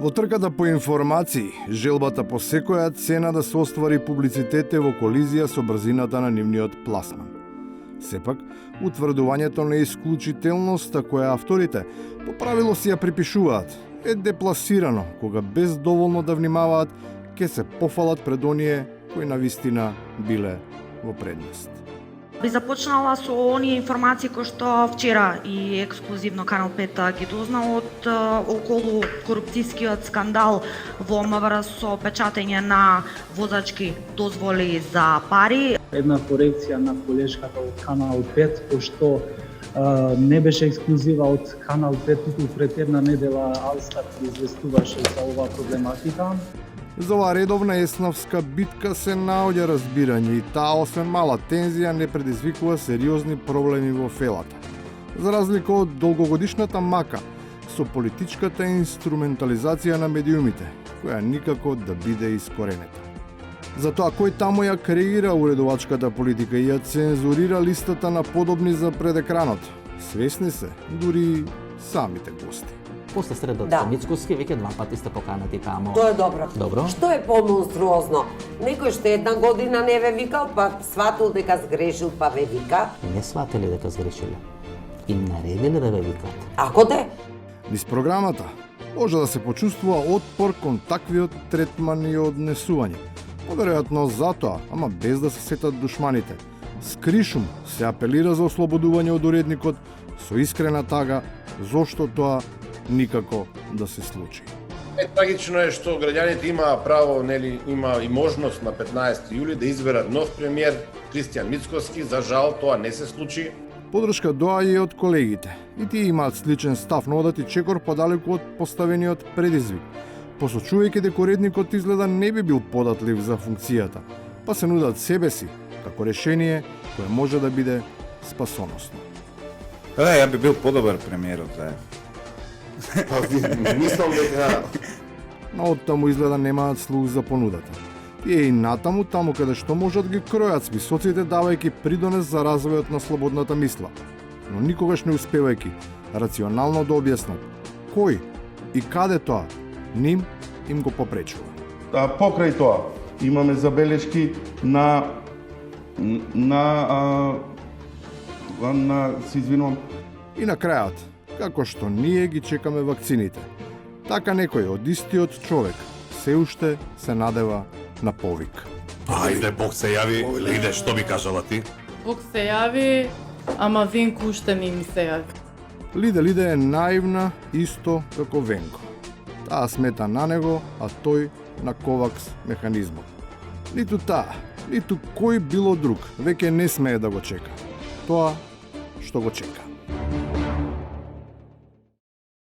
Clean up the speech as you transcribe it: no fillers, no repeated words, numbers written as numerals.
Во трката по информации, желбата по секоја цена да се оствари публицитет е во колизија со брзината на нивниот пласман. Сепак, утврдувањето на исклучителноста која авторите по правило си ја припишуваат е депласирано кога без доволно да внимаваат ќе се пофалат пред оние кои навистина биле во предност. Би започнала со оние информации кои што вчера и ексклузивно Канал 5 ги дознал од околу корупцијскиот скандал во МВР со печатење на возачки дозволи за пари. Една корекција на колешката од Канал 5, пошто не беше ексклузива од Канал 5, туку пред една недела Алстат известуваше за оваа проблематика. За оваа редовна еснавска битка се наоѓа разбирање и таа освен мала тензија не предизвикува сериозни проблеми во фелата. За разлика од долгогодишната мака со политичката инструментализација на медиумите, која никако да биде искоренета. Затоа кој таму ја креира уредувачката политика и ја цензурира листата на подобни за пред екранот, свесни се дури самите гости. После средата Мицкоски, веќе 2 пати сте поканати таму. Тоа е добро. Добро. Што е помонструозно? Некој што една година не ве викал, па сватил дека сгрешил, па ве вика. Не сватили дека сгрешиле. Им наредиле да ве викат. Ако де? Низ програмата може да се почувствува отпор кон таквиот третман и однесување. Поверојатно затоа, ама без да се сетат душманите. Скришум се апелира за ослободување од уредникот со искрена тага зошто тоа никако да се случи. Трагично е што граѓаните имаа право, има и можност на 15 јули да изберат нов премиер Кристијан Мицкоски. За жал тоа не се случи. Подршка доаѓа и од колегите. И тие имаат сличен став, но одат и чекор подалеку од поставениот предизвик, посочувајќи дека уредникот изгледа не би бил податлив за функцијата, па се нудат себе си како решение кое може да биде спасоносно. Ја би бил подобар премиерот, Мислам дека Но оттаму изгледа немаат слух за понудата. Тие и натаму, таму каде што можат ги кројат списоците, давајќи придонес за развојот на слободната мисла, но никогаш не успевајќи рационално да објаснат кој и каде тоа ним им го попречува. Покрај тоа имаме забелешки на се извинувам. И на крајот, како што ние ги чекаме вакцините, така некој од истиот човек се уште се надева на повик. Ајде, Бог се јави, Лиде, што би кажала ти? Бог се јави, ама Венко уште не ми се јави. Лиде е наивна исто како Венко. Таа смета на него, а тој на ковакс механизмот. Ниту таа, ниту кој било друг, веќе не смее да го чека. Тоа што го чека.